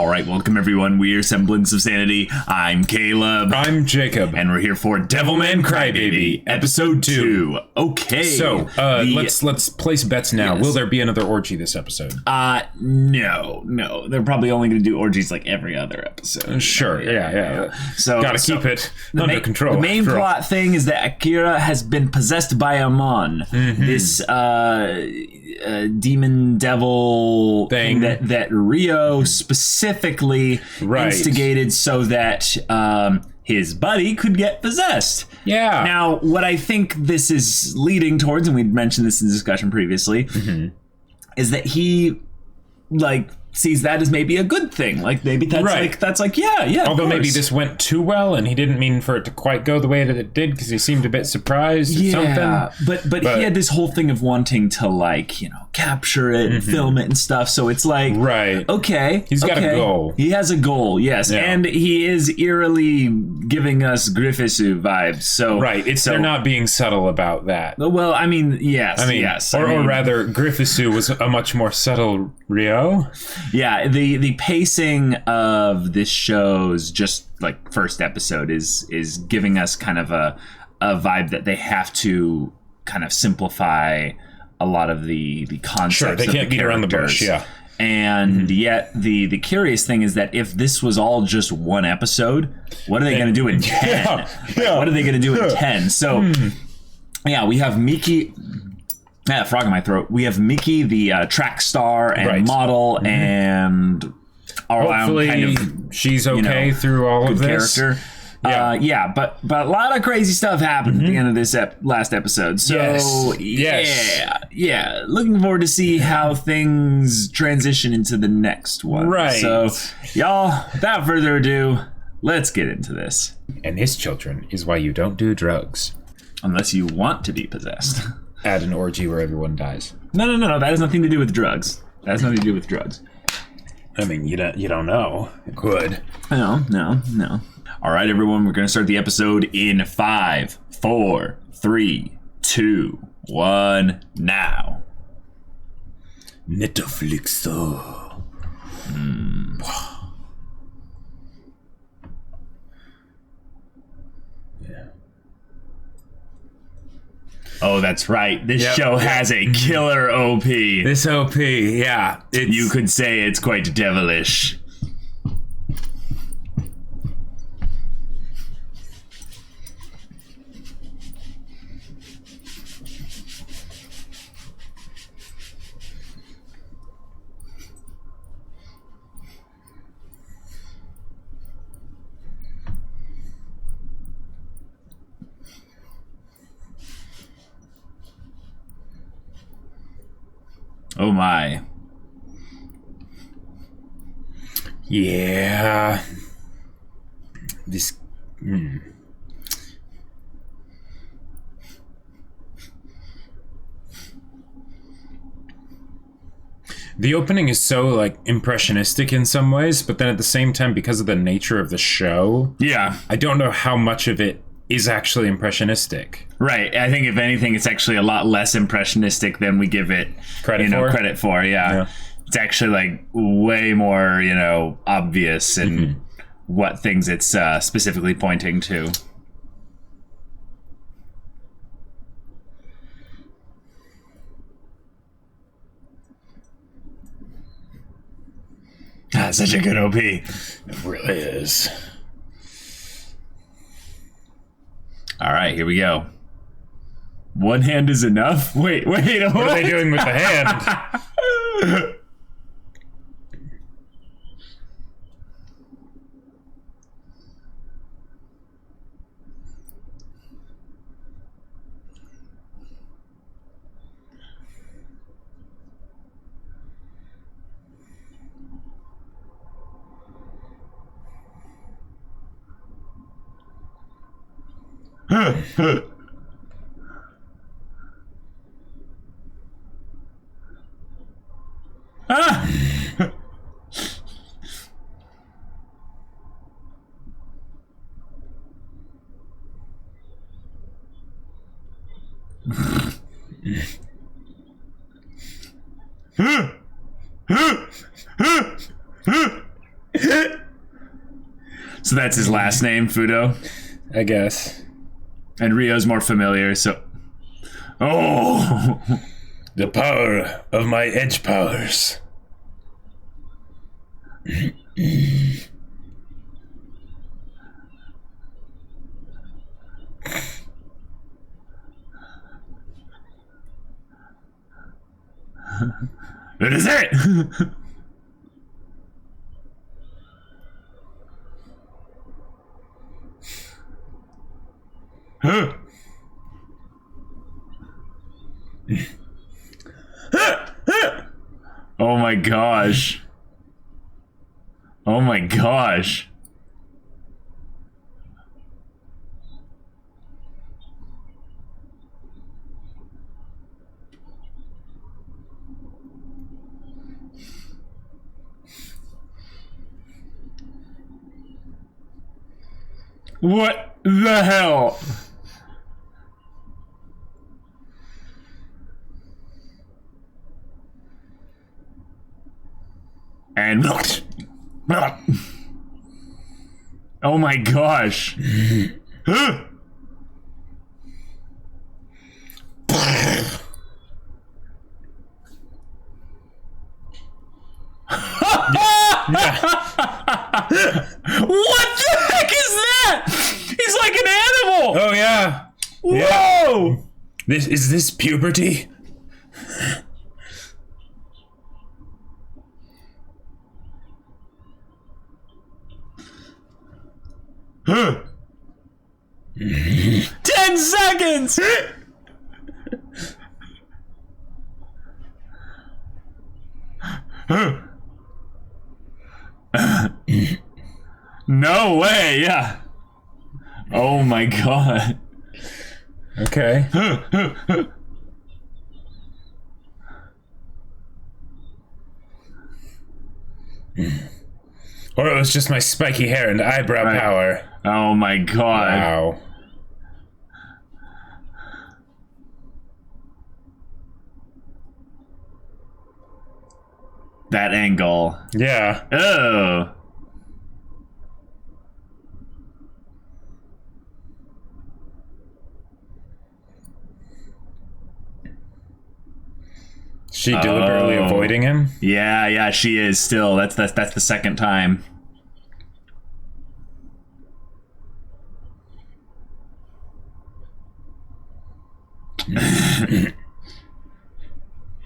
All right, welcome everyone. We're Semblance of Sanity. I'm Caleb. I'm Jacob. And we're here for Devilman Crybaby, Episode 2. Okay. So, let's place bets now. Yes. Will there be another orgy this episode? No. They're probably only going to do orgies like every other episode. Sure, yeah. So gotta keep it under control. The main plot thing is that Akira has been possessed by Amon, this demon devil thing that Rio specifically instigated so that his buddy could get possessed. Yeah. Now, what I think this is leading towards, and we mentioned this in discussion previously, is that he sees that as maybe a good thing. Like maybe that's yeah. Although maybe this went too well and he didn't mean for it to quite go the way that it did because he seemed a bit surprised or something. But he had this whole thing of wanting to capture it and film it and stuff. So it's like, okay. He's got a goal. He has a goal, yes. Yeah. And he is eerily giving us Griffisu vibes. So they're not being subtle about that. Well, I mean, yes. Or rather, Griffisu was a much more subtle Rio. Yeah, the pacing of this show's just first episode is giving us kind of a vibe that they have to kind of simplify a lot of the concepts. Sure, they can't beat around the bush, yeah. And yet the curious thing is that if this was all just one episode, what are they going to do in 10? What are they going to do in 10? So, we have Miki. Frog in my throat. We have Miki, the track star and model, and hopefully kind of, she's okay through all of this. Character. But a lot of crazy stuff happened at the end of this last episode. So yeah, looking forward to see how things transition into the next one. Right. So y'all, without further ado, let's get into this. And this, children, is why you don't do drugs unless you want to be possessed. At an orgy where everyone dies. No. That has nothing to do with drugs. I mean, you don't know. It could. No. All right, everyone. We're going to start the episode in 5, 4, 3, 2, 1, now. Netflix. Oh, that's right. This show has a killer OP. This OP, yeah. You could say it's quite devilish. Oh my. Yeah. This. The opening is so impressionistic in some ways, but then at the same time, because of the nature of the show, I don't know how much of it is actually impressionistic. Right. I think if anything, it's actually a lot less impressionistic than we give it credit for. Yeah. It's actually way more, obvious in what things it's specifically pointing to. Such a good OP. It really is. All right, here we go. One hand is enough? Wait. What are they doing with the hand? So that's his last name, Fudo? I guess. And Ryo's more familiar, so... Oh! The power of my edge powers. It is it! Huh. Oh my gosh. Oh my gosh. What the hell? And oh my gosh. What the heck is that? He's like an animal. Oh yeah. Whoa. Yeah. Is this puberty? Huh. 10 seconds. No way, yeah. Oh my god. Okay. Or it was just my spiky hair and eyebrow power. Oh my god. Wow. That angle. Yeah. Oh. She deliberately avoiding him? Yeah, she is still. That's the second time.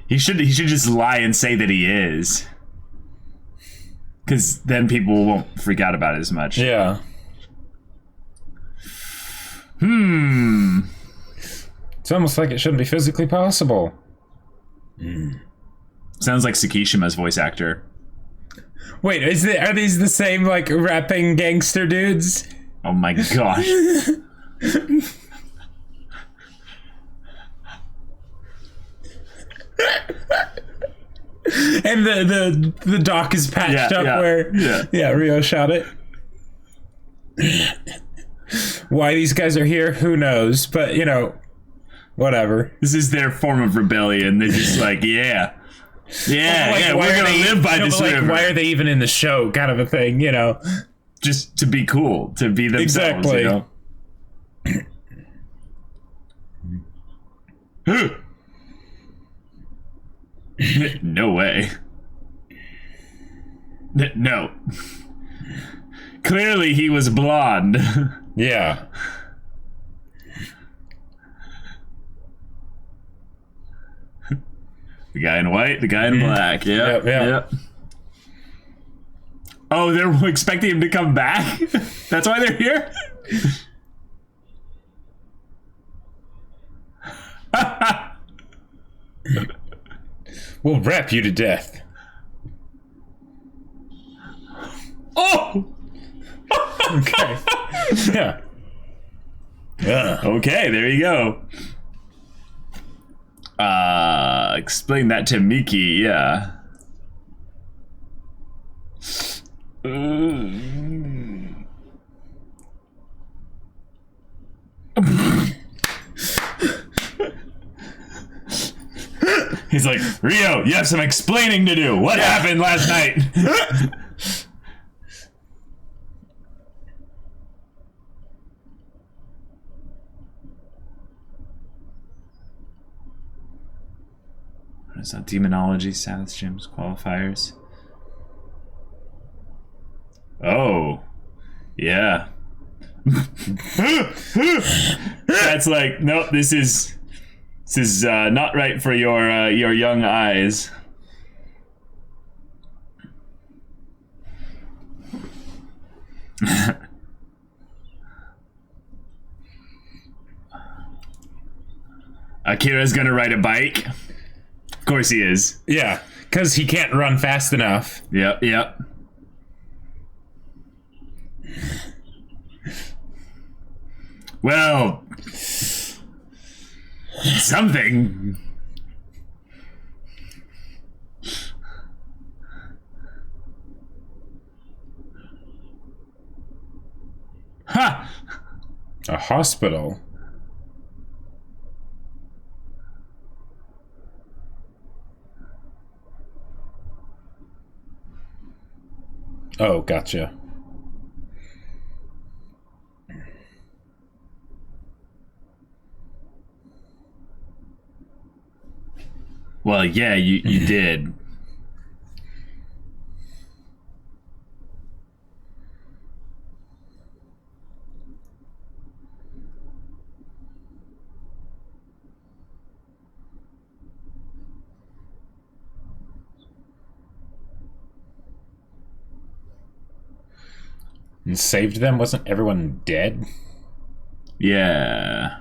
He should just lie and say that he is. Because then people won't freak out about it as much. Yeah. It's almost like it shouldn't be physically possible. Sounds like Sakishima's voice actor. Wait, are these the same, like, rapping gangster dudes? Oh my gosh. And the dock is patched up where Ryo shot it. Why these guys are here, who knows? But, you know, whatever. This is their form of rebellion. They're just like, we're gonna live by this river. Why are they even in the show? Kind of a thing, you know. Just to be cool, to be themselves. Exactly. You know? No way. No. Clearly he was blonde. Yeah. The guy in white, the guy in black. Yep. Oh, they're expecting him to come back? That's why they're here? We'll rap you to death. Oh! Okay. Yeah. Okay, there you go. Explain that to Miki, yeah. He's like, Ryo, you have some explaining to do. What happened last night? It's not demonology, Sabbath gyms, qualifiers. Oh, yeah. That's like, nope. This is not right for your young eyes. Akira's gonna ride a bike. Of course he is. Yeah, because he can't run fast enough. Yep. Well, something. Ha! A hospital. Oh, gotcha. Well, yeah, you did. And saved them? Wasn't everyone dead? Yeah.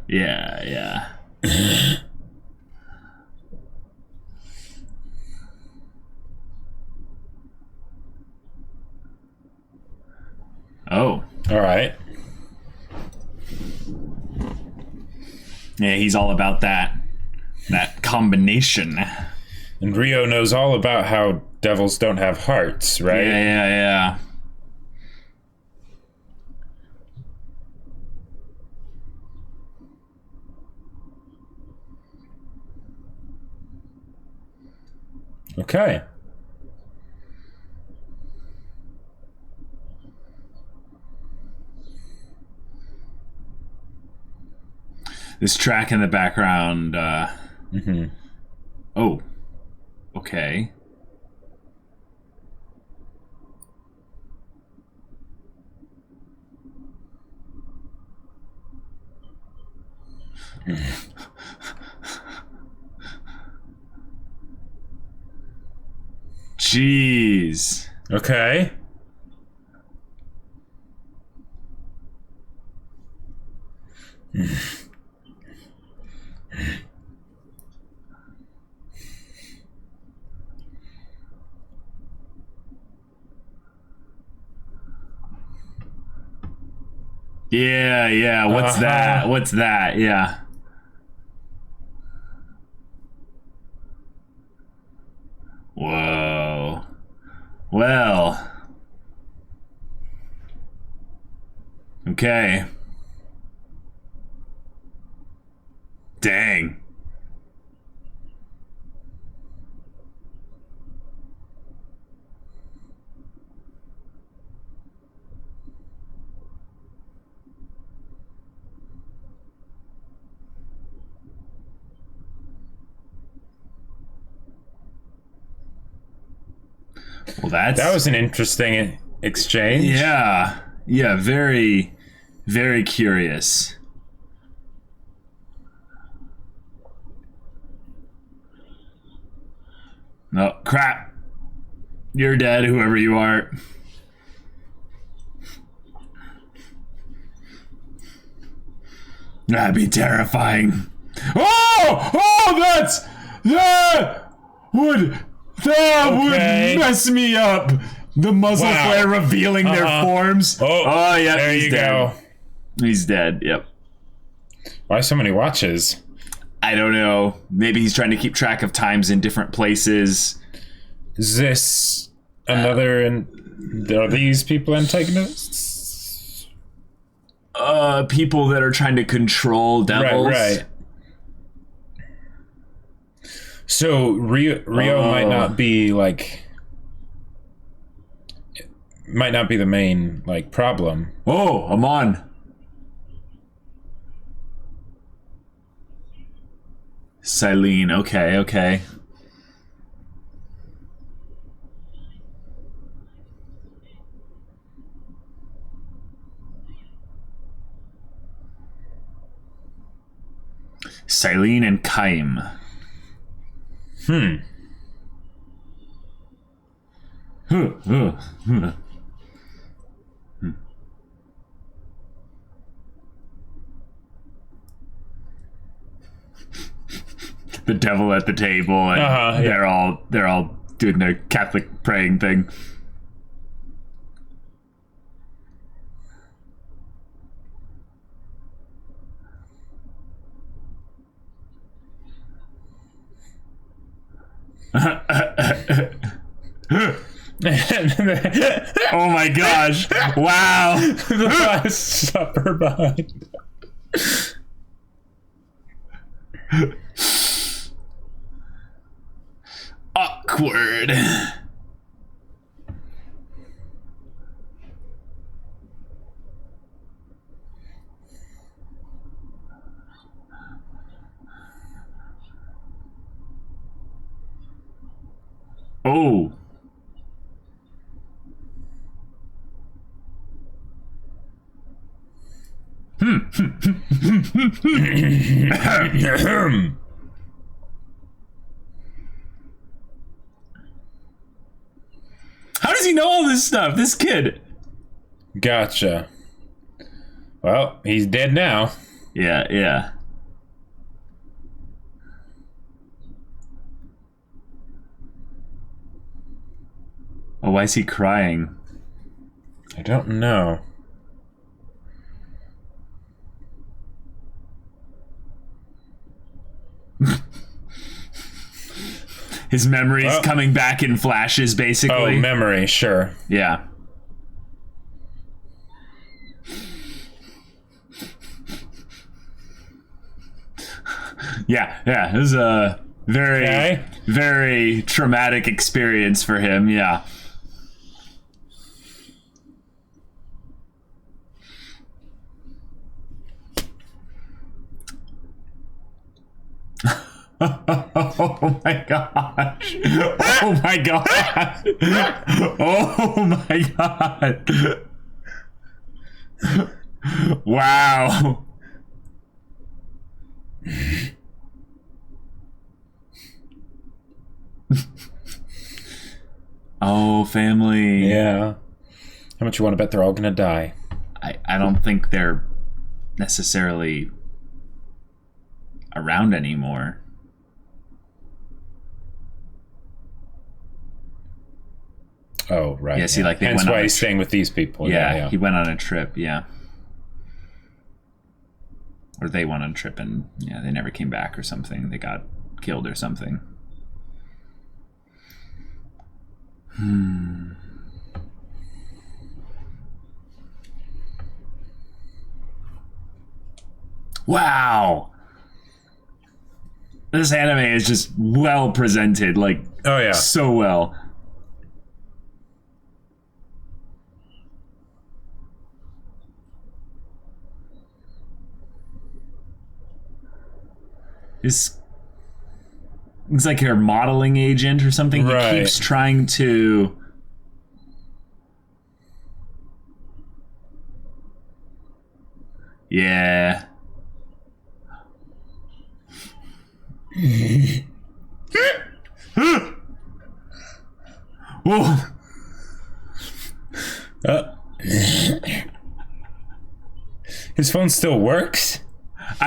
Yeah. Oh. All right. Yeah, he's all about that combination. And Rio knows all about how devils don't have hearts, right? Yeah. Okay. This track in the background. Oh. Okay. Jeez. Okay. Yeah. What's that? What's that? Yeah. Whoa. Well. Okay. Dang. Well, that was an interesting exchange. Yeah, very, very curious. No, crap. You're dead, whoever you are. That'd be terrifying. That would mess me up. The muzzle flare revealing their forms. Oh yeah, there you go. He's dead. Yep. Why so many watches? I don't know. Maybe he's trying to keep track of times in different places. Is this another? Are these people antagonists? People that are trying to control devils. Right. So Rio might not be like, might not be the main like problem. Oh, I'm on. Silene, okay. Silene and Kaim. The devil at the table, and they're all doing their Catholic praying thing. Oh my gosh! Wow! The Last Supper behind. Awkward. Oh. How does he know all this stuff? This kid. Gotcha. Well, he's dead now. Yeah. Oh, why is he crying? I don't know. His memories coming back in flashes, basically. Oh, memory, sure. Yeah. Yeah. It was a very, very traumatic experience for him. Yeah. Oh my gosh. Oh my god. Oh my god. Wow. Oh, family. Yeah. How much you want to bet they're all gonna die? I don't think they're necessarily around anymore. Oh, right. Yeah, see, like they Hence went on why he's staying with these people. Yeah, he went on a trip, yeah. Or they went on a trip and, yeah, they never came back or something. They got killed or something. Wow. This anime is just well presented, like, Oh, yeah. so well. This looks like your modeling agent or something. Right. He keeps trying to... Yeah. Whoa. His phone still works?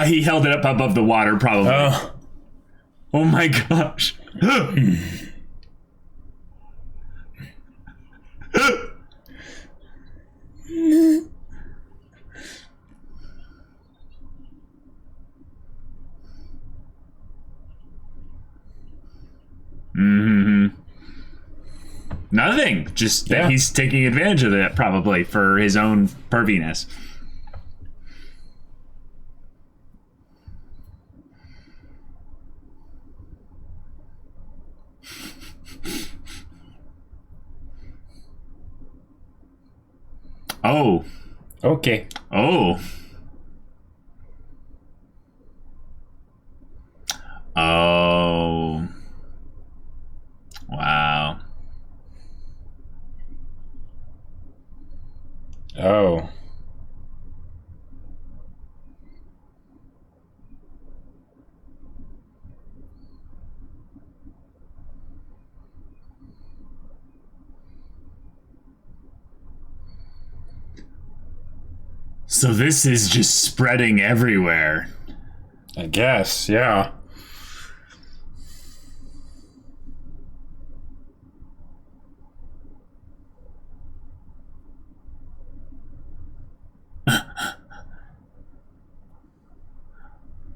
He held it up above the water, probably. Oh my gosh. Nothing. Just that he's taking advantage of it, probably, for his own perviness. Oh. Okay. Oh. Oh. Wow. Oh. So this is just spreading everywhere. I guess, yeah.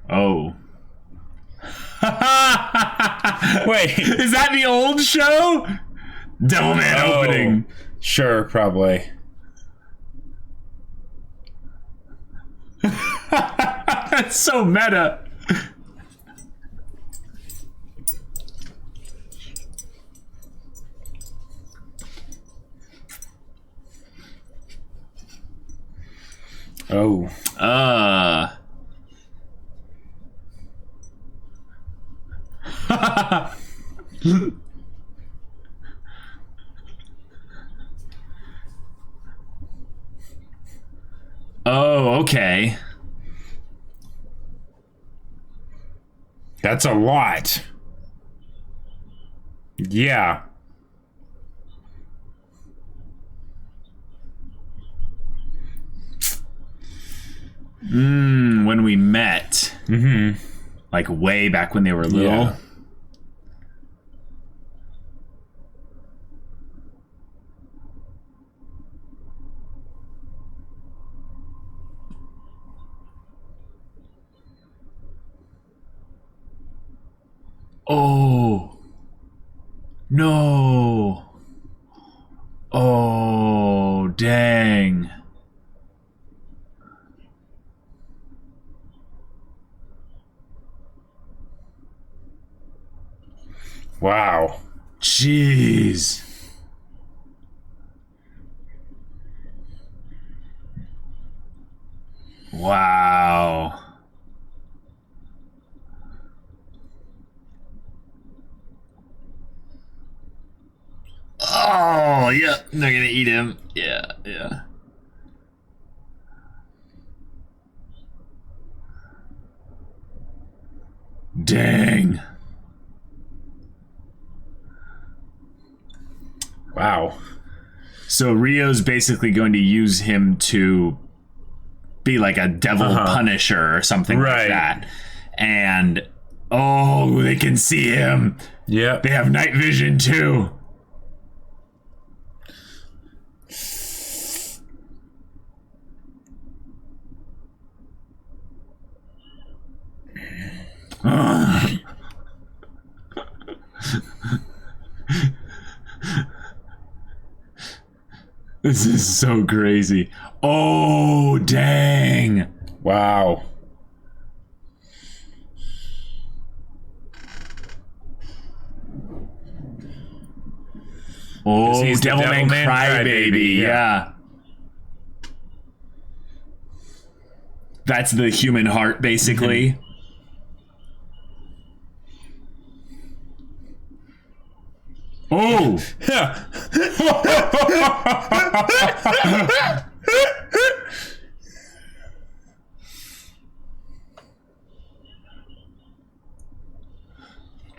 Oh. Wait. Is that the old show? Devilman opening. Sure, probably. That's so meta. Oh. Oh, okay. That's a lot. Yeah. When we met. Mm-hmm. Like way back when they were little. Yeah. Oh. No. Oh, dang. Wow. Jeez. Wow. Oh, yeah. They're gonna eat him. Yeah, yeah. Dang. Wow. So Rio's basically going to use him to be like a devil punisher or something like that. And, oh, they can see him. Yeah. They have night vision too. This is so crazy. Oh, dang. Wow. Oh, He's the Devilman Devilman Crybaby. Crybaby, Yeah. That's the human heart, basically. Oh!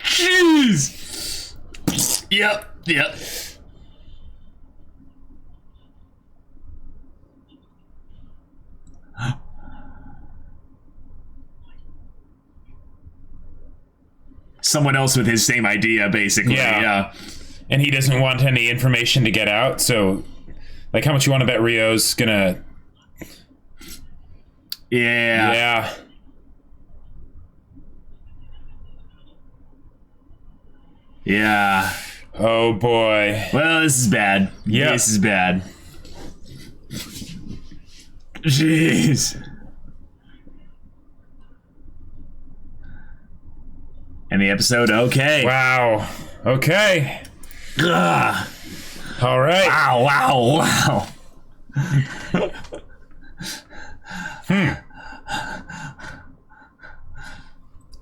Jeez! Yep, yep. Someone else with his same idea, basically. Yeah. And he doesn't want any information to get out, so like how much you want to bet Rio's gonna Yeah. Yeah. Oh boy. Well, this is bad. Yeah. This is bad. Jeez. End the episode. Okay. Wow. Okay. Ugh. All right. Wow.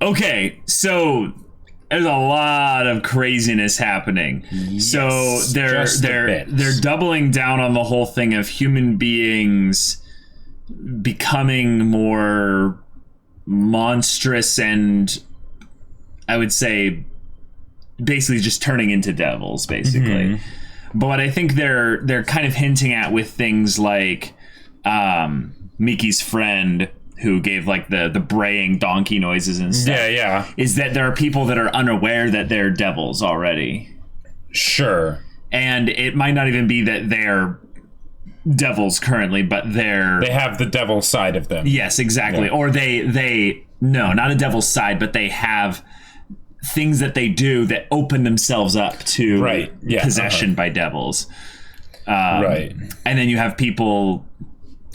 Okay, so there's a lot of craziness happening. Yes, so they're doubling down on the whole thing of human beings becoming more monstrous and, I would say, basically just turning into devils, basically. But what I think they're kind of hinting at with things like Miki's friend, who gave like the braying donkey noises and stuff, is that there are people that are unaware that they're devils already. Sure. And it might not even be that they're devils currently, but they have the devil side of them. Yes, exactly. Yeah. Or they no, not a devil's side, but they have things that they do that open themselves up to possession by devils. Right. And then you have people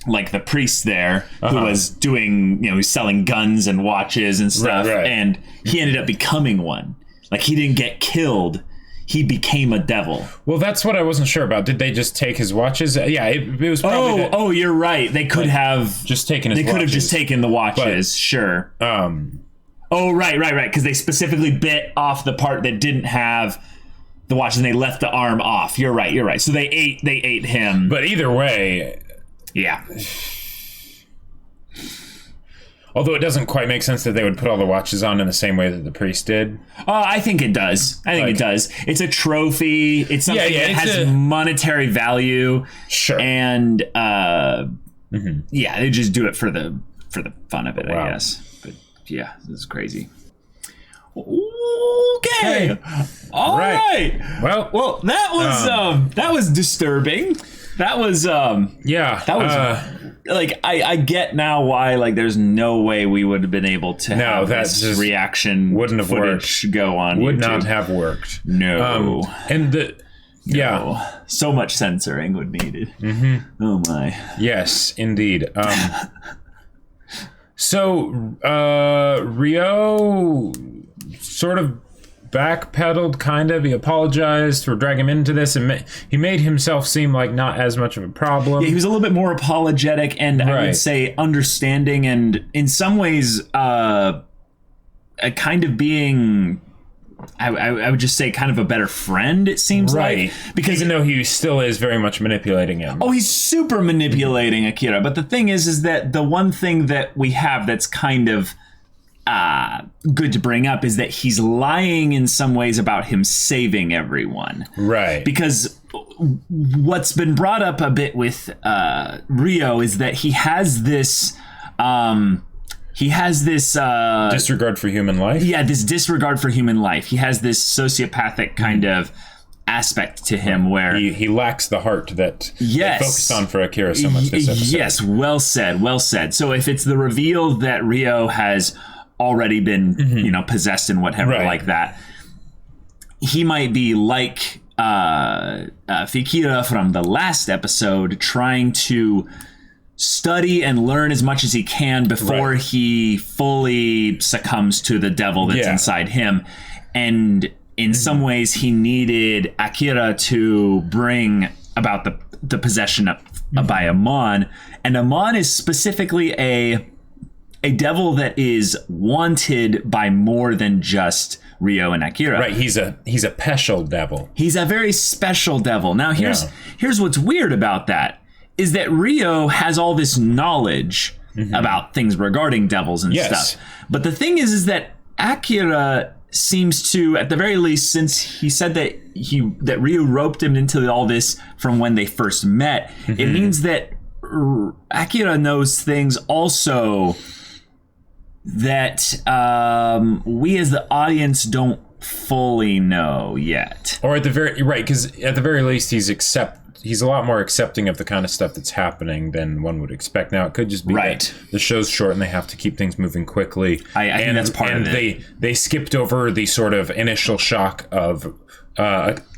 like the priest there who was doing, he's selling guns and watches and stuff. Right. And he ended up becoming one. Like, he didn't get killed. He became a devil. Well, that's what I wasn't sure about. Did they just take his watches? Yeah, it was probably... Oh, you're right. They could have... just taken his watches. They could have just taken the watches, but, sure. Oh, right. Because they specifically bit off the part that didn't have the watches and they left the arm off. You're right. So they ate him. But either way... Yeah. Although it doesn't quite make sense that they would put all the watches on in the same way that the priest did. I think it does. It does. It's a trophy. It's something that has monetary value. Sure. And they just do it for the fun of it, I guess. But yeah, this is crazy. Okay. All right. Well, that was disturbing. That was like, I get now why, like, there's no way we would have been able to have this reaction wouldn't have worked. Go on would YouTube. Not have worked. No. So much censoring would be needed. Oh my. Yes, indeed. So Ryo sort of backpedaled, kind of. He apologized for dragging him into this, and he made himself seem like not as much of a problem. Yeah, he was a little bit more apologetic and I would say understanding, and in some ways a kind of being, I would just say, kind of a better friend, it seems like. Because even though he still is very much manipulating him. Oh, he's super manipulating Akira. But the thing is that the one thing that we have that's kind of good to bring up is that he's lying in some ways about him saving everyone. Right. Because what's been brought up a bit with Ryo is that he has this disregard for human life. Yeah, this disregard for human life. He has this sociopathic kind of aspect to him where he lacks the heart that they focused on for Akira so much this episode. Yes, well said. So if it's the reveal that Ryo has already been possessed and whatever like that, he might be like Fikira from the last episode, trying to study and learn as much as he can before he fully succumbs to the devil that's inside him. And in some ways he needed Akira to bring about the possession by Amon. And Amon is specifically a devil that is wanted by more than just Ryo and Akira. Right, he's a special devil. He's a very special devil. Now here's what's weird about that is that Ryo has all this knowledge about things regarding devils and stuff. But the thing is that Akira seems to, at the very least, since he said that Ryo roped him into all this from when they first met, it means that Akira knows things also that we as the audience don't fully know yet. Or because at the very least he's a lot more accepting of the kind of stuff that's happening than one would expect. Now, it could just be that the show's short and they have to keep things moving quickly. I think that's part of it. And they skipped over the sort of initial shock of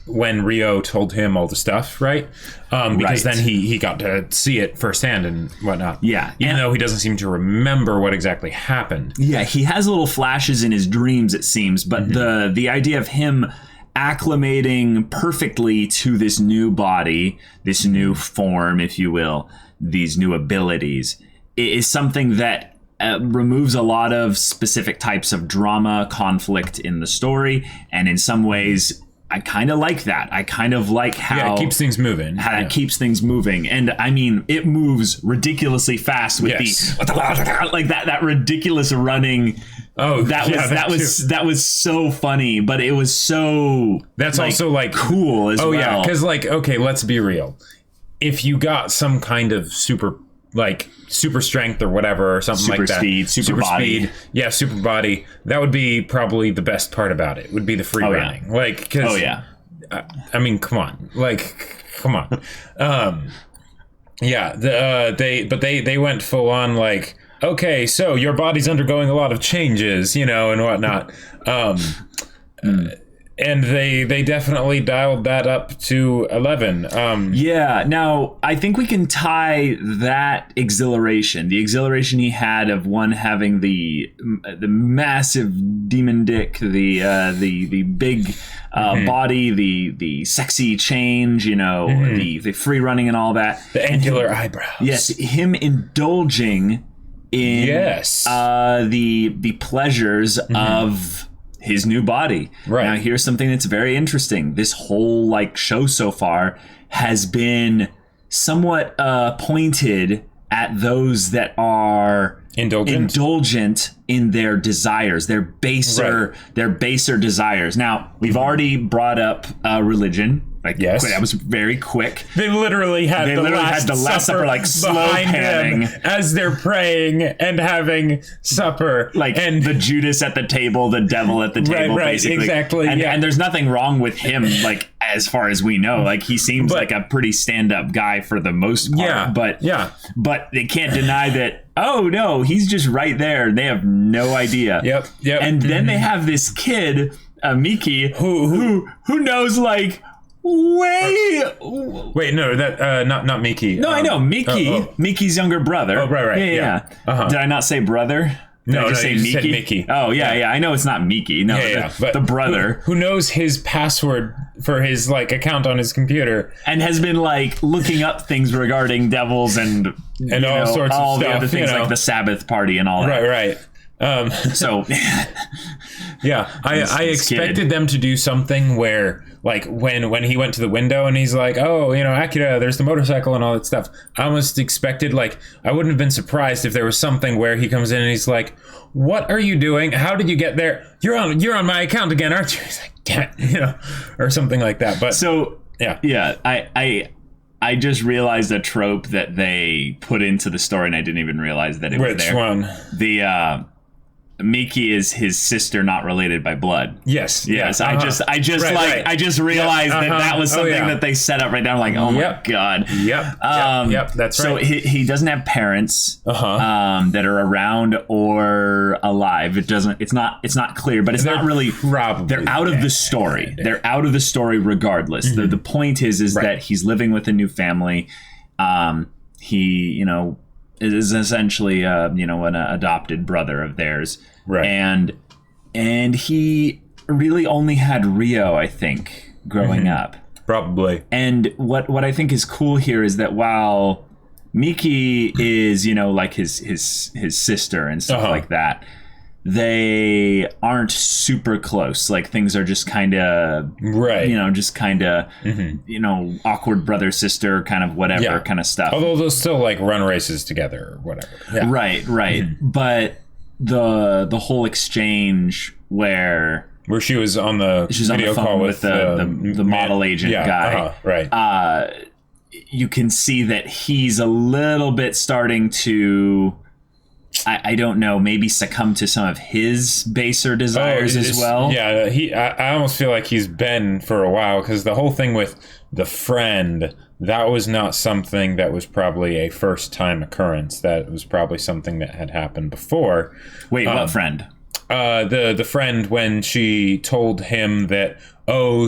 when Ryo told him all the stuff, right? Because then he got to see it firsthand and whatnot. Yeah. Even though he doesn't seem to remember what exactly happened. Yeah, he has little flashes in his dreams, it seems, but the idea of him acclimating perfectly to this new body, this new form, if you will, these new abilities, is something that removes a lot of specific types of drama, conflict in the story, and in some ways, I kind of like that. I kind of like how it keeps things moving. How it keeps things moving, and I mean, it moves ridiculously fast with the like that ridiculous running. Oh, that was so funny, but it was so also like cool as well. Oh yeah, because like, okay, let's be real. If you got some kind of super strength or whatever or something like that, super body. Speed, yeah, super body, that would be probably the best part about it, would be the free running. Like, because I mean, come on, they went full on like, okay, so your body's undergoing a lot of changes, and whatnot. And they definitely dialed that up to 11. Now I think we can tie that exhilaration, the exhilaration he had of one having the massive demon dick, the big body, the sexy change, the free running and all that, the angular eyebrows. Yes, him indulging in the pleasures of his new body. Right. Now, here's something that's very interesting. This whole show so far has been somewhat pointed at those that are indulgent in their desires, their baser desires. Now, we've already brought up religion. Yes, that was very quick. They literally had the last supper slow panning as they're praying and having supper, and the Judas at the table, the devil at the table, basically. Exactly. And there's nothing wrong with him, as far as we know. He seems like a pretty stand-up guy for the most part. But they can't deny that. Oh no, he's just right there. They have no idea. Yep. And then they have this kid, Miki, who knows Wait, no, that not Miki. No, I know Miki. Miki's younger brother. Oh, right. Yeah. Uh-huh. Did I not say brother? Did I just say Miki? Said Miki. Oh, yeah. I know it's not Miki. No, but the brother who knows his password for his account on his computer and has been looking up things regarding devils and all sorts of all stuff, the other things like the Sabbath party and all that. Right. So yeah, I expected them to do something where when he went to the window and he's like, oh, Akira, there's the motorcycle and all that stuff. I almost expected I wouldn't have been surprised if there was something where he comes in and he's like, what are you doing? How did you get there? You're on my account again, aren't you? He's like, yeah, or something like that. But so yeah. I just realized a trope that they put into the story and I didn't even realize that it was there. Which one? The Miki is his sister, not related by blood. Yes. I just realized that was something that they set up right now. My God. Yep. That's right. So he doesn't have parents that are around or alive. It's not clear, but it's not really. Probably they're out of the story. They're out of the story regardless. Mm-hmm. The point is that he's living with a new family. He is essentially an adopted brother of theirs, right? And he really only had Rio, I think, growing up, probably. And what I think is cool here is that while Miki is his sister and stuff like that, they aren't super close. Things are just kind of awkward brother sister kind of whatever kind of stuff. Although they'll still run races together or whatever. Yeah. Right. Mm-hmm. But the whole exchange where she was on the video call with the model agent guy. Right. You can see that he's a little bit starting to. I don't know, maybe succumb to some of his baser desires as well. Yeah, I almost feel like he's been for a while, because the whole thing with the friend, that was not something that was probably a first-time occurrence. That was probably something that had happened before. Wait, what friend? The friend, when she told him that,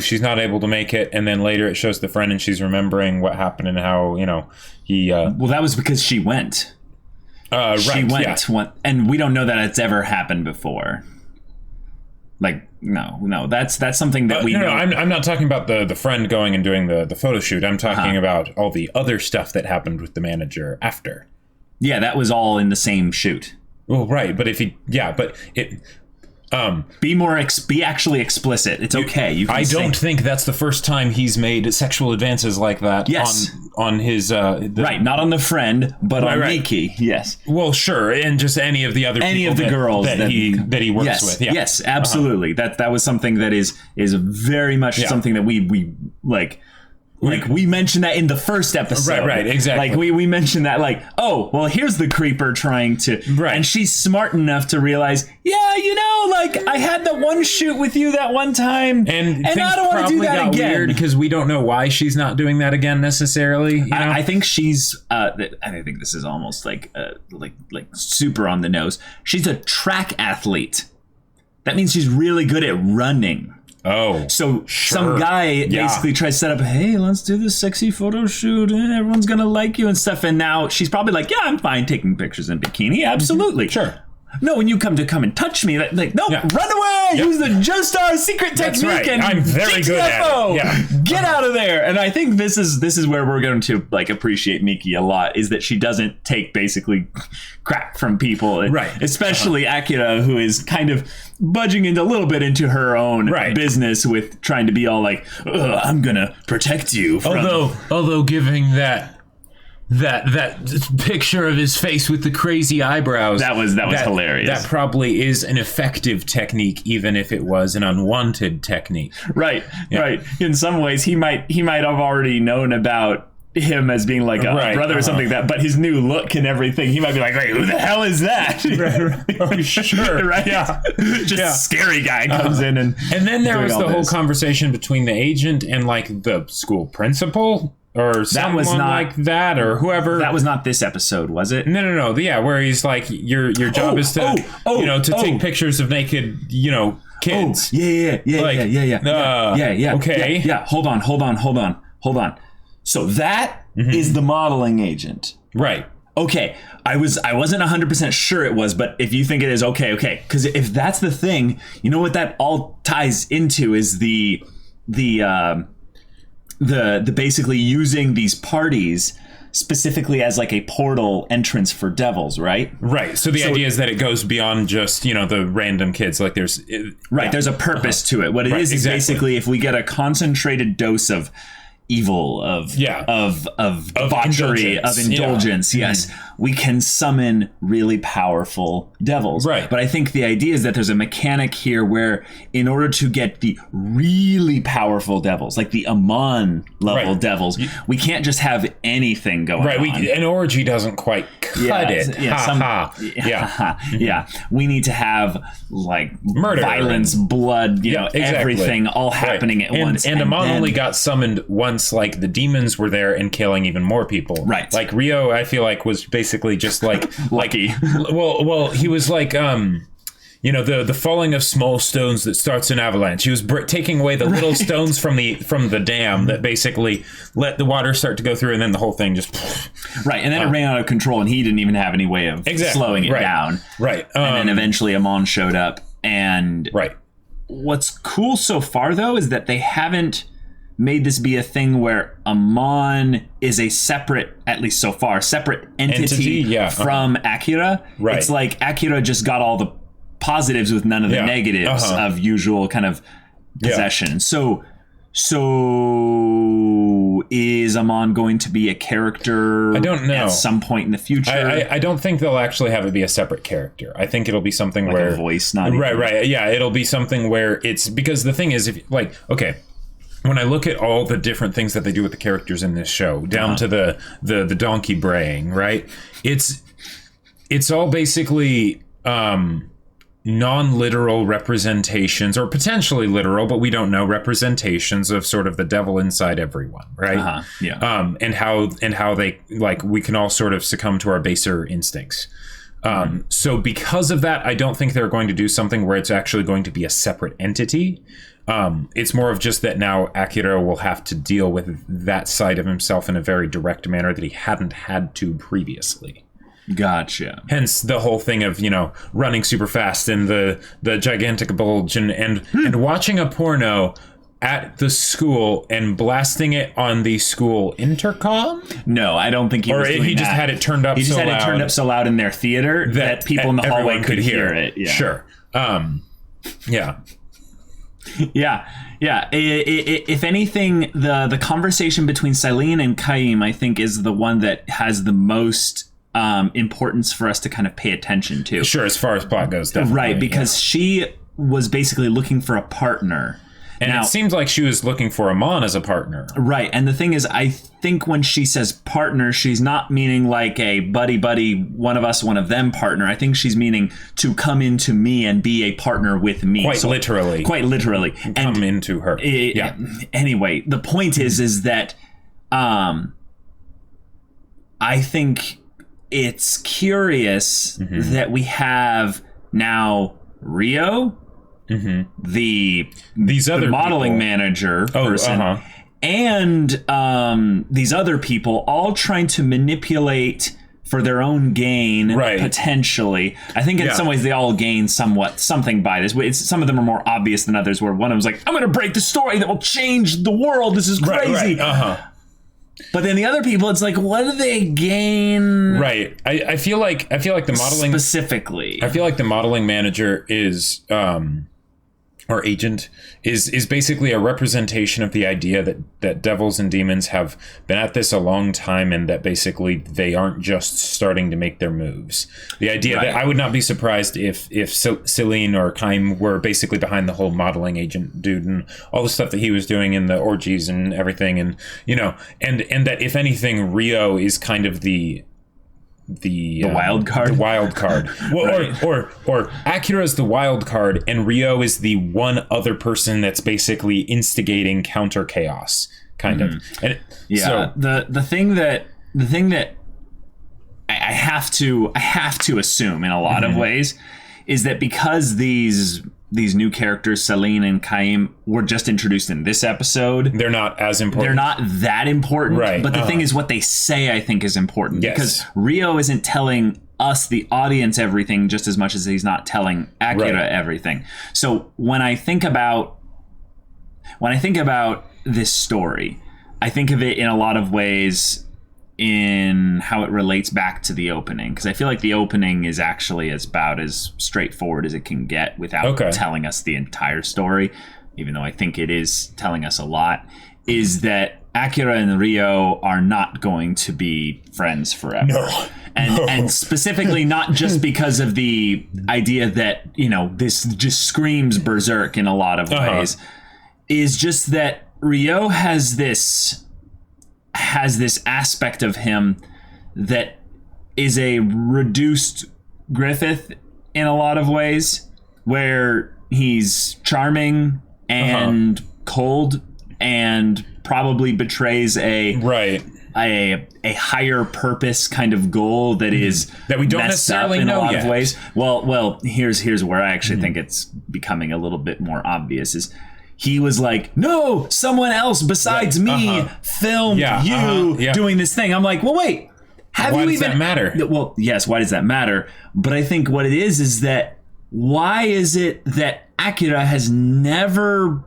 she's not able to make it, and then later it shows the friend and she's remembering what happened and how, he... Well, that was because she went. She went, and we don't know that it's ever happened before. Like, no, that's something that we know. I'm not talking about the friend going and doing the photo shoot. I'm talking about all the other stuff that happened with the manager after. Yeah, that was all in the same shoot. Well, right, but be actually explicit. It's okay. I don't think that's the first time he's made sexual advances like that. Yes. on his right, not on the friend, but on Miki. Yes. Well, sure, and just any of the other girls that he works with. Yeah. Yes, absolutely. That was something that is very much something that we like. Like, we mentioned that in the first episode. Right, exactly. Like, we mentioned that, like, oh, well, here's the creeper trying to... Right. And she's smart enough to realize, yeah, like, I had the one shoot with you that one time, and I don't want to do that again. Because we don't know why she's not doing that again, necessarily. You know? I think she's... I think this is almost, like super on the nose. She's a track athlete. That means she's really good at running. Oh, so some guy basically tries to set up, hey, let's do this sexy photo shoot, and everyone's gonna like you and stuff. And now she's probably like, yeah, I'm fine taking pictures in bikini, absolutely. Sure. No, when you come and touch me, like, no, run away! Yep. Use the Joestar secret technique, right. and I'm very good at it. Yeah. Get out of there! And I think this is where we're going to like appreciate Miki a lot, is that she doesn't take basically crap from people, right? Especially Akira, who is kind of budging into a little bit into her own business with trying to be all like, I'm gonna protect you. Although giving that picture of his face with the crazy eyebrows, that was hilarious. That probably is an effective technique, even if it was an unwanted technique. Right. In some ways, he might have already known about him as being like a brother or something like that, but his new look and everything, he might be like, wait, who the hell is that? Right. Oh, sure. Right? Yeah. Scary guy comes in and then there was the whole conversation between the agent and like the school principal. Or someone like that, or whoever. That was not this episode, was it? No. Yeah, where he's like, your job is to, take pictures of naked, kids. Yeah. Okay. Yeah. Hold on. So that is the modeling agent, right? Okay. I wasn't 100% sure it was, but if you think it is, okay. Because if that's the thing, you know what that all ties into is the basically using these parties specifically as like a portal entrance for devils, right? Right. So the idea is that it goes beyond just, the random kids. Like there's there's a purpose to it. What it is basically if we get a concentrated dose of evil, of debauchery, of indulgence, yes, we can summon really powerful devils. Right. But I think the idea is that there's a mechanic here where in order to get the really powerful devils, like the Amon level devils, we can't just have anything going on. An orgy doesn't quite cut it. Yeah. We need to have like murder, violence, blood, everything all happening at once. And Amon only got summoned once. Like the demons were there and killing even more people. Right. Like Rio, I feel like was basically just like lucky. Well, he was like the falling of small stones that starts an avalanche. He was taking away the little stones from the dam that basically let the water start to go through, and then the whole thing just right. And then it ran out of control, and he didn't even have any way of slowing it down. Right. And then eventually Amon showed up, and what's cool so far though is that they haven't made this be a thing where Amon is a separate, at least so far, separate entity from Akira. Right. It's like Akira just got all the positives with none of the negatives of usual kind of possession. So is Amon going to be a character? I don't know. At some point in the future? I don't think they'll actually have it be a separate character. I think it'll be something like where a voice, not right. Yeah, it'll be something where it's because the thing is, when I look at all the different things that they do with the characters in this show, down to the donkey braying, right? It's all basically non-literal representations, or potentially literal, but we don't know, representations of sort of the devil inside everyone, right? And how they we can all sort of succumb to our baser instincts. So because of that, I don't think they're going to do something where it's actually going to be a separate entity. It's more of just that now Akira will have to deal with that side of himself in a very direct manner that he hadn't had to previously. Gotcha. Hence the whole thing of, running super fast and the gigantic bulge and watching a porno at the school and blasting it on the school intercom? No, I don't think he was doing that. He just had it turned up so loud. He just had it turned up so loud in their theater that people in the hallway could hear it. Yeah. Sure. Yeah. Yeah. If anything, the conversation between Celine and Kaim, I think, is the one that has the most importance for us to kind of pay attention to. Sure, as far as plot goes, definitely. Right, because she was basically looking for a partner. And now, it seems like she was looking for Amon as a partner. Right. And the thing is, I think when she says partner, she's not meaning like a buddy, one of us, one of them partner. I think she's meaning to come into me and be a partner with me. Quite literally. Come into her. Anyway, the point is that I think it's curious that we have now Rio, the modeling people. Manager person, and these other people all trying to manipulate for their own gain, potentially. I think in some ways they all gain something by this. Some of them are more obvious than others, where one of them was like, I'm going to break the story that will change the world. This is crazy. But then the other people, it's like, what do they gain? Right. I feel like the modeling specifically. I feel like the modeling manager is or agent is basically a representation of the idea that devils and demons have been at this a long time, and that basically they aren't just starting to make their moves. The idea that I would not be surprised if Celine or Kaim were basically behind the whole modeling agent dude and all the stuff that he was doing in the orgies and everything, and and that if anything, Rio is kind of the wild card. The wild card. Well, or Akira is the wild card, and Rio is the one other person that's basically instigating counter chaos, kind of. And the thing that I have to assume in a lot of ways is that because these new characters, Celine and Kaim, were just introduced in this episode, they're not as important. They're not that important. Right. But the thing is, what they say, I think, is important. Yes. Because Rio isn't telling us, the audience, everything just as much as he's not telling Akira everything. So when I think about this story, I think of it in a lot of ways in how it relates back to the opening, because I feel like the opening is actually about as straightforward as it can get without telling us the entire story, even though I think it is telling us a lot, is that Akira and Rio are not going to be friends forever. No. And specifically not just because of the idea that, this just screams berserk in a lot of ways, is just that Rio has this aspect of him that is a reduced Griffith in a lot of ways, where he's charming and cold and probably betrays a higher purpose kind of goal that is that we don't necessarily know yet. Of ways. Well, here's where I actually think it's becoming a little bit more obvious is he was like, no, someone else besides me filmed you doing this thing. I'm like, well, wait, why does that matter? Well, yes, why does that matter? But I think what it is that why is it that Akira has never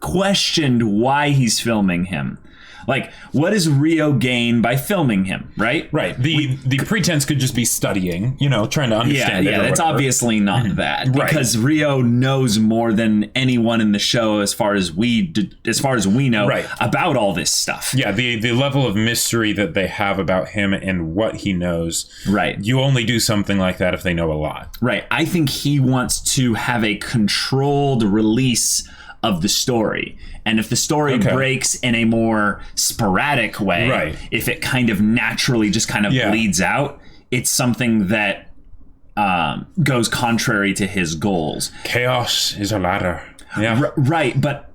questioned why he's filming him? Like, what does Rio gain by filming him, right? Right. The pretense could just be studying, trying to understand it. Yeah, it's obviously not that. Because Rio knows more than anyone in the show as far as we know about all this stuff. Yeah, the level of mystery that they have about him and what he knows. Right. You only do something like that if they know a lot. Right. I think he wants to have a controlled release of the story. And if the story breaks in a more sporadic way, if it kind of naturally just kind of bleeds out, it's something that goes contrary to his goals. Chaos is a ladder. Yeah. Right. But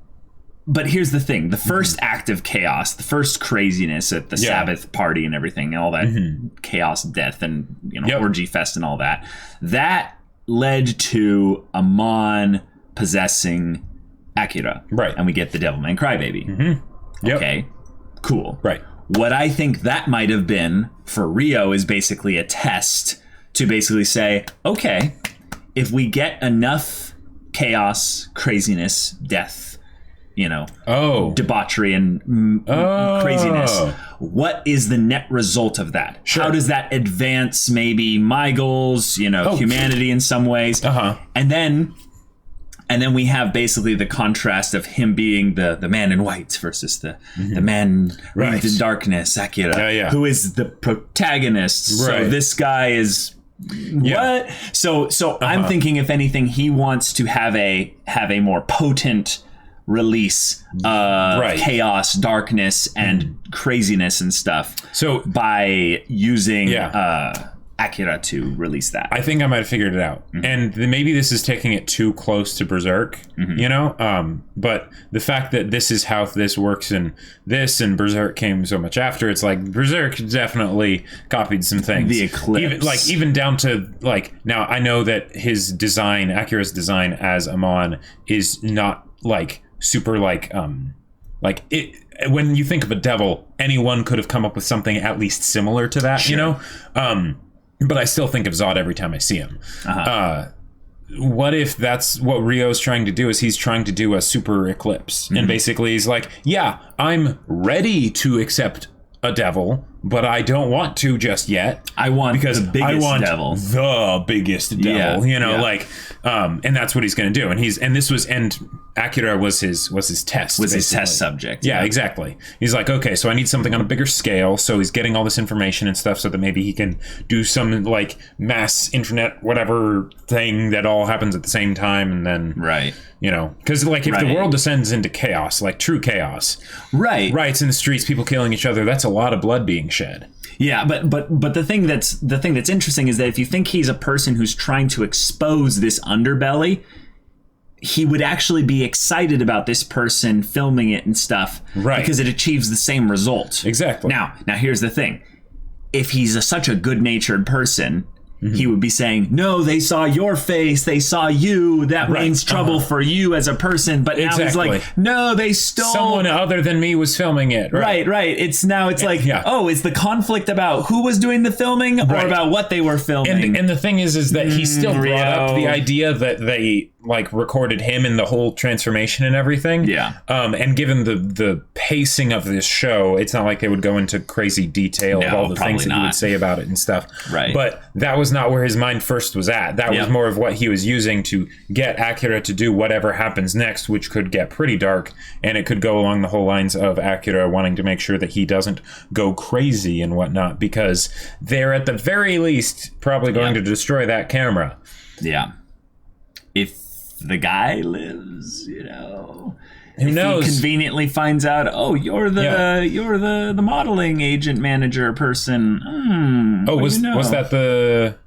here's the thing. The first act of chaos, the first craziness at the Sabbath party and everything, and all that chaos, death, and orgy fest and all that, that led to Amon possessing Akira. Right. And we get the Devilman Crybaby. Mm-hmm. Yep. Okay. Cool. Right. what I think that might have been for Rio is basically a test to basically say, okay, if we get enough chaos, craziness, death, debauchery and craziness, what is the net result of that? Sure. How does that advance maybe my goals, humanity in some ways? And then we have basically the contrast of him being the man in white versus the man in darkness, Akira, who is the protagonist. Right. So this guy is what? So I'm thinking, if anything, he wants to have a more potent release of chaos, darkness, and craziness and stuff. So by using Akira to release that. I think I might have figured it out. And maybe this is taking it too close to Berserk, but the fact that this is how this works in this, and Berserk came so much after, it's like Berserk definitely copied some things. The Eclipse. Even down to now I know that his design, Akira's design as Amon, is not super when you think of a devil, anyone could have come up with something at least similar to that, but I still think of Zod every time I see him. What if that's what Rio's trying to do? Is he's trying to do a super eclipse, and basically he's like, I'm ready to accept a devil, but I don't want to just yet. I want the biggest devil. The biggest devil, and that's what he's going to do. And Akira was his test. Was his test subject. Yeah, exactly. He's like, okay, so I need something on a bigger scale. So he's getting all this information and stuff so that maybe he can do some mass internet whatever thing that all happens at the same time, and then because if the world descends into chaos, true chaos, riots in the streets, people killing each other, that's a lot of blood being shed. Yeah, but the thing that's interesting is that if you think he's a person who's trying to expose this underbelly, he would actually be excited about this person filming it and stuff, because it achieves the same result. Exactly. Now here's the thing: if he's such a good-natured person, he would be saying, no, they saw your face, they saw you, that means trouble for you as a person. But now he's like, no, they stole, someone other than me was filming it. Right. It's is the conflict about who was doing the filming or about what they were filming? And the thing is that he still brought up the idea that they recorded him in the whole transformation and everything. Yeah. And given the pacing of this show, it's not like they would go into crazy detail of all the things that he would say about it and stuff. Right. But that was not where his mind first was at. That was more of what he was using to get Akira to do whatever happens next, which could get pretty dark, and it could go along the whole lines of Akira wanting to make sure that he doesn't go crazy and whatnot, because they're at the very least probably going to destroy that camera. Yeah. If the guy lives, who knows? He conveniently finds out, you're the modeling agent manager person. Was that the?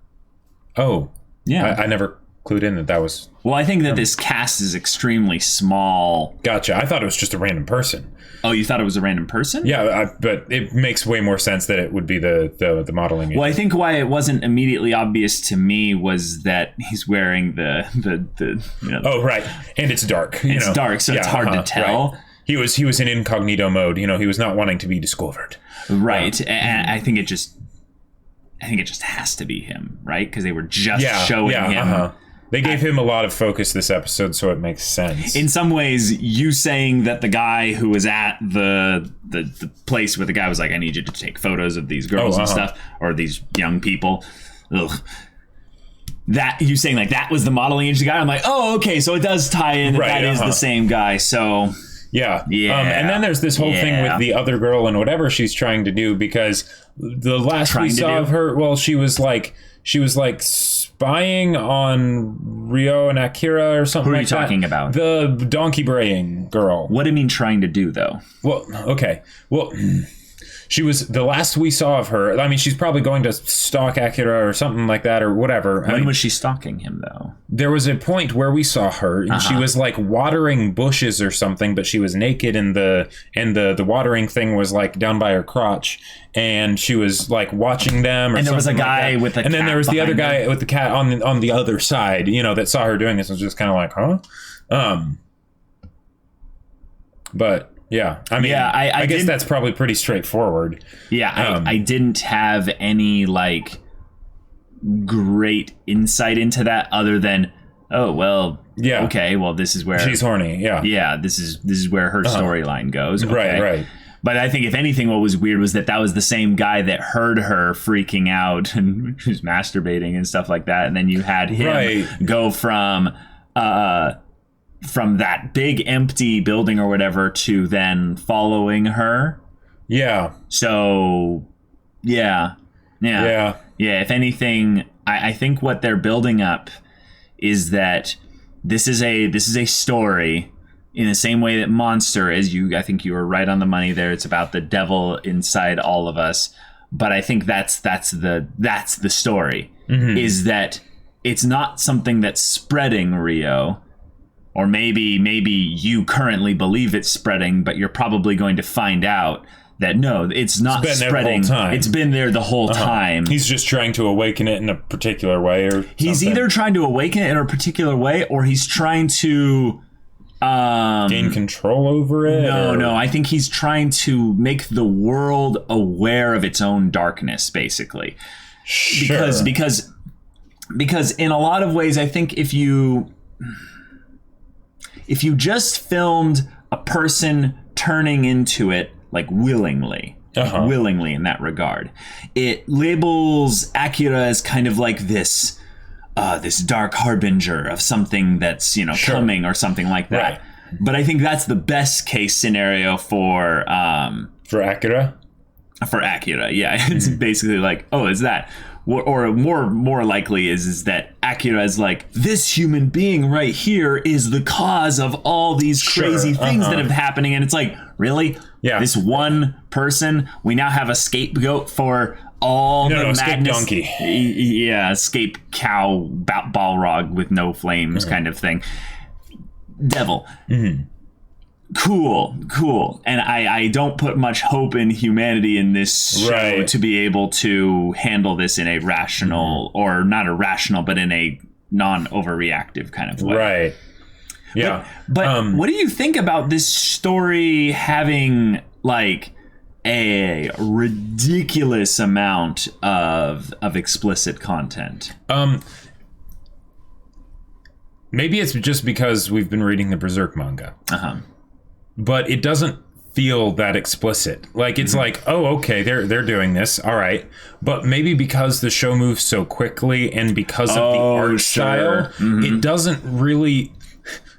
Yeah. I never clued in that was. Well, I think that this cast is extremely small. Gotcha. I thought it was just a random person. Oh, you thought it was a random person? Yeah, but it makes way more sense that it would be the modeling agent. Well, I think why it wasn't immediately obvious to me was that he's wearing the Oh, right, and it's dark. It's dark, so it's hard to tell. Right. He was in incognito mode. He was not wanting to be discovered. Right, and I think it just has to be him, right? Because they were just showing him. They gave him a lot of focus this episode, so it makes sense. In some ways, you saying that the guy who was at the place where the guy was like, I need you to take photos of these girls and stuff, or these young people. That you saying that was the modeling agency guy. I'm like, okay, so it does tie in that is the same guy. So yeah. And then there's this whole thing with the other girl and whatever she's trying to do, because the last we saw of her, she was spying on Rio and Akira or something like that. Who are you talking about? The donkey braying girl. What do you mean trying to do, though? Well, okay. Well, she was the last we saw of her. I mean, she's probably going to stalk Akira or something like that or whatever. When was she stalking him, though? There was a point where we saw her and she was watering bushes or something, but she was naked and the watering thing was down by her crotch, and she was watching them. And there was a guy with a cat. And then there was the other guy with the cat on the other side, that saw her doing this and was just kind of huh? But Yeah. I mean, I guess that's probably pretty straightforward. Yeah. I didn't have any like great insight into that other than, oh, well, yeah. Okay, well, this is where she's horny. Yeah. Yeah. This is where her storyline goes. Okay. Right. But I think if anything, what was weird was that was the same guy that heard her freaking out and was masturbating and stuff like that. And then you had him go from that big empty building or whatever to then following her. Yeah. So, yeah. If anything, I think what they're building up is that this is a story in the same way that Monster is. I think you were right on the money there. It's about the devil inside all of us. But I think that's the story, is that it's not something that's spreading, Rio. Or maybe you currently believe it's spreading, but you're probably going to find out that no, it's not spreading. It's been there the whole time. He's just trying to awaken it in a particular way, or he's either trying to awaken it in a particular way, or he's trying to gain control over it. No. I think he's trying to make the world aware of its own darkness, basically. Sure. Because in a lot of ways, I think if you just filmed a person turning into it, like willingly in that regard, it labels Akira as kind of like this dark harbinger of something that's, coming or something like that. Right. But I think that's the best case scenario for Akira. For Akira, yeah. It's basically like, oh, is that? Or more likely is that Akira is like, this human being right here is the cause of all these crazy things that have happening. And it's like, really? Yeah. This one person, we now have a scapegoat for all the madness. Escape donkey. Yeah, escape cow, Balrog with no flames kind of thing. Devil. Cool. And I don't put much hope in humanity in this show to be able to handle this in a rational, or not irrational, but in a non-overreactive kind of way. Right. Yeah. But what do you think about this story having like a ridiculous amount of explicit content? Maybe it's just because we've been reading the Berserk manga. But it doesn't feel that explicit. Like, it's like, oh, okay, they're doing this, all right. But maybe because the show moves so quickly and because of the art style, it doesn't really,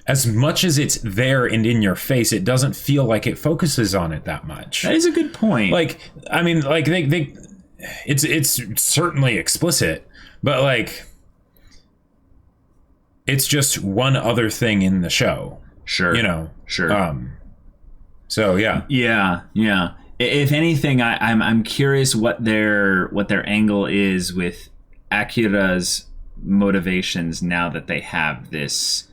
as much as it's there and in your face, it doesn't feel like it focuses on it that much. That is a good point. Like, I mean, like it's certainly explicit, but like, it's just one other thing in the show. Sure. Sure. So yeah. If anything, I'm curious what their angle is with Akira's motivations now that they have this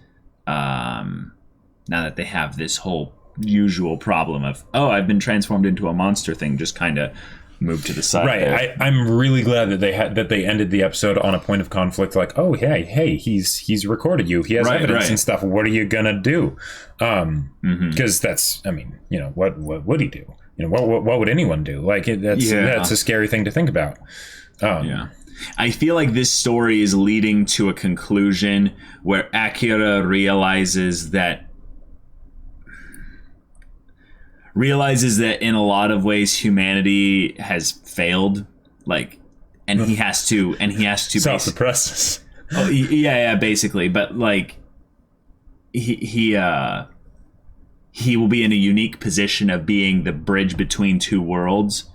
whole usual problem of, oh, I've been transformed into a monster thing, just kind of move to the side. Right. I'm really glad that they ended the episode on a point of conflict, like, oh, hey, he's recorded you. He has evidence and stuff. What are you gonna do? Because that's, I mean, what would he do? What would anyone do? Like, that's a scary thing to think about. I feel like this story is leading to a conclusion where Akira realizes that in a lot of ways humanity has failed, like, and he has to self-suppress. Basically, but like he will be in a unique position of being the bridge between two worlds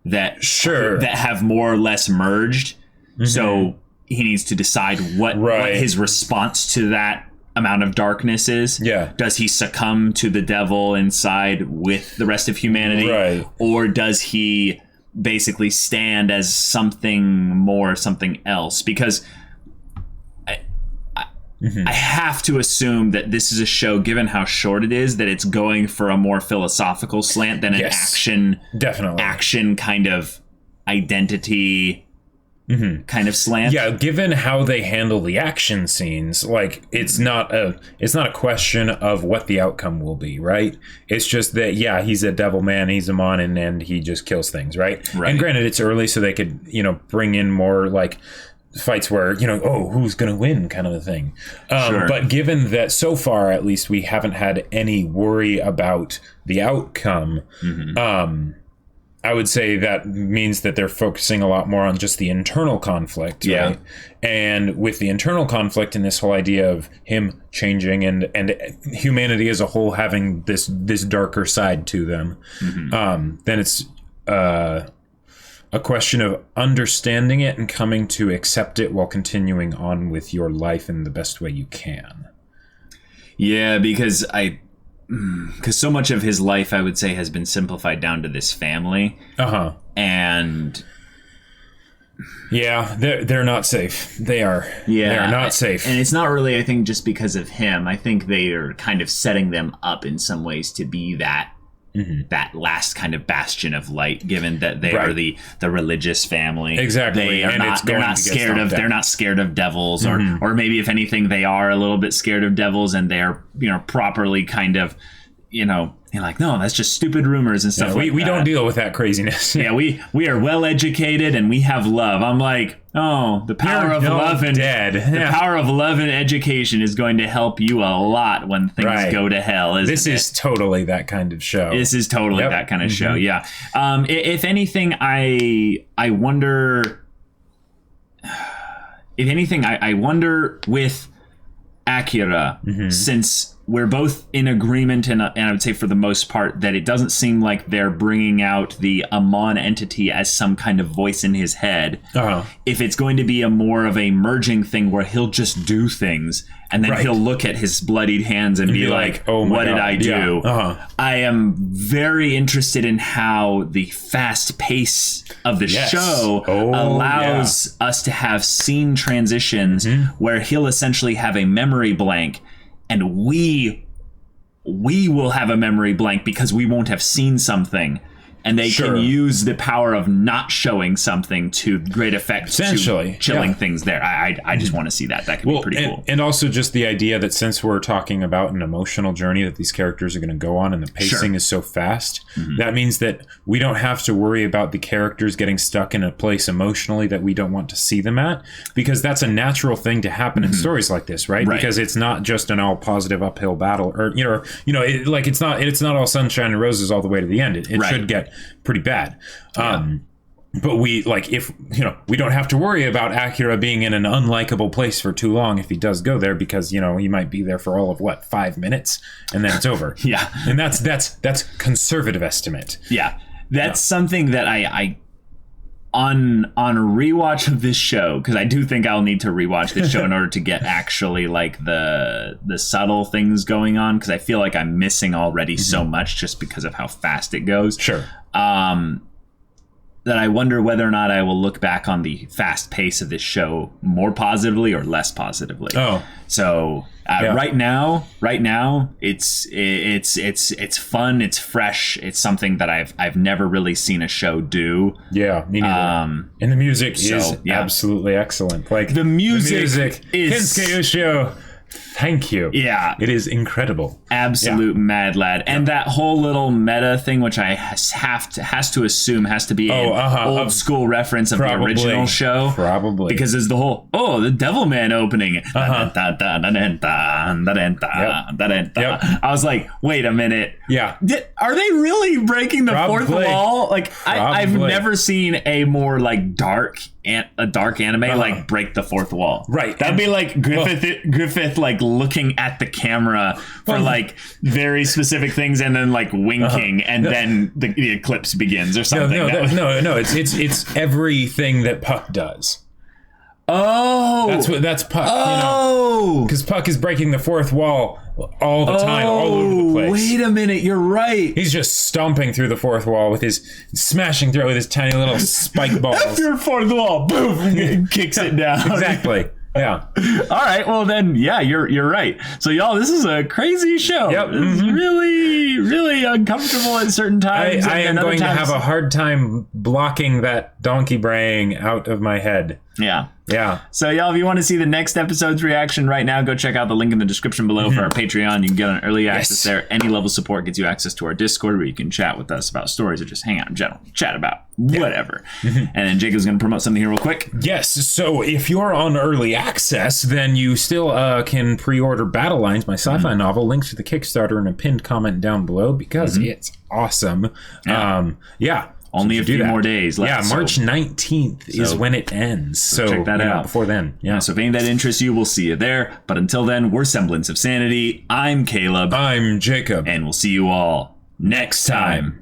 that have more or less merged. So he needs to decide what his response to that amount of darkness is. Yeah. Does he succumb to the devil inside with the rest of humanity? Right. Or does he basically stand as something else? Because I have to assume that this is a show, given how short it is, that it's going for a more philosophical slant than an action kind of identity kind of slant. Yeah, given how they handle the action scenes, like it's not a question of what the outcome will be, right? It's just that he's a devil man, he's a mon, and he just kills things, right? And granted, it's early, so they could bring in more like fights where who's gonna win kind of a thing. But given that so far at least we haven't had any worry about the outcome, I would say that means that they're focusing a lot more on just the internal conflict, right? And with the internal conflict and this whole idea of him changing and humanity as a whole having this darker side to them, then it's a question of understanding it and coming to accept it while continuing on with your life in the best way you can. Yeah, because so much of his life, I would say, has been simplified down to this family. And they're not safe. They are. Yeah, they're not safe. And it's not really, I think, just because of him. I think they are kind of setting them up in some ways to be that last kind of bastion of light, given that they are the religious family. Exactly. They're not scared of devils, or maybe if anything they are a little bit scared of devils, and they're properly kind of you're like, no, that's just stupid rumors and stuff. We don't deal with that craziness. we are well educated and we have love. I'm like, the power of love and the power of love and education is going to help you a lot when things go to hell. This is totally that kind of show. This is totally that kind of show. Yeah. If anything, I wonder. If anything, I wonder with Akira, since we're both in agreement, and I would say for the most part, that it doesn't seem like they're bringing out the Amon entity as some kind of voice in his head. If it's going to be a more of a merging thing where he'll just do things, and then he'll look at his bloodied hands and be like, oh, what did I do? I am very interested in how the fast pace of the show allows us to have scene transitions where he'll essentially have a memory blank, and we will have a memory blank because we won't have seen something. And they can use the power of not showing something to great effect, essentially chilling things there. I just want to see that. That could be pretty cool. And also just the idea that since we're talking about an emotional journey that these characters are going to go on, and the pacing is so fast, that means that we don't have to worry about the characters getting stuck in a place emotionally that we don't want to see them at, because that's a natural thing to happen in stories like this, right? Because it's not just an all positive uphill battle, or it's not all sunshine and roses all the way to the end. It should get pretty bad. But we we don't have to worry about Akira being in an unlikable place for too long if he does go there, because he might be there for all of 5 minutes and then it's over. And that's conservative estimate. That's something that I on a rewatch of this show, because I do think I'll need to rewatch this show in order to get actually like the subtle things going on, because I feel like I'm missing already so much just because of how fast it goes. That I wonder whether or not I will look back on the fast pace of this show more positively or less positively. So right now, it's fun, it's fresh, it's something that I've never really seen a show do. Me neither. And the music is absolutely excellent. Like the music is Kensuke Yoshio. Thank you. It is incredible. Absolute mad lad. And that whole little meta thing, which I has to assume has to be an old school reference of the original show. Probably. Because there's the whole, the Devilman opening. I was like, wait a minute. Are they really breaking the fourth wall? Like, I've never seen a more like dark anime like break the fourth wall. That'd be like Griffith like looking at the camera for like very specific things and then like winking and then the eclipse begins or something. No, it's everything that Puck does. That's Puck. Because Puck is breaking the fourth wall all the time, all over the place. Wait a minute, you're right. He's just stomping through the fourth wall with smashing through it with his tiny little spike balls. After fourth wall, boom, kicks it down. Exactly. All right. Well, then, you're right. So, y'all, this is a crazy show. It's really, really uncomfortable at certain times. I am going to have a hard time blocking that donkey braying out of my head. Yeah. Yeah. So, y'all, if you want to see the next episode's reaction right now, go check out the link in the description below for our Patreon. You can get on early access there. Any level support gets you access to our Discord where you can chat with us about stories or just hang out in general. Chat about whatever. And then Jacob's going to promote something here real quick. Yes. So if you're on early access, then you still can pre-order Battle Lines, my sci-fi novel. Links to the Kickstarter in a pinned comment down below because it's awesome. Only a few more days left. Yeah, March 19th is when it ends. So check that out. Before then. Yeah. So if any of that interests you, we'll see you there. But until then, we're Semblance of Sanity. I'm Caleb. I'm Jacob. And we'll see you all next time.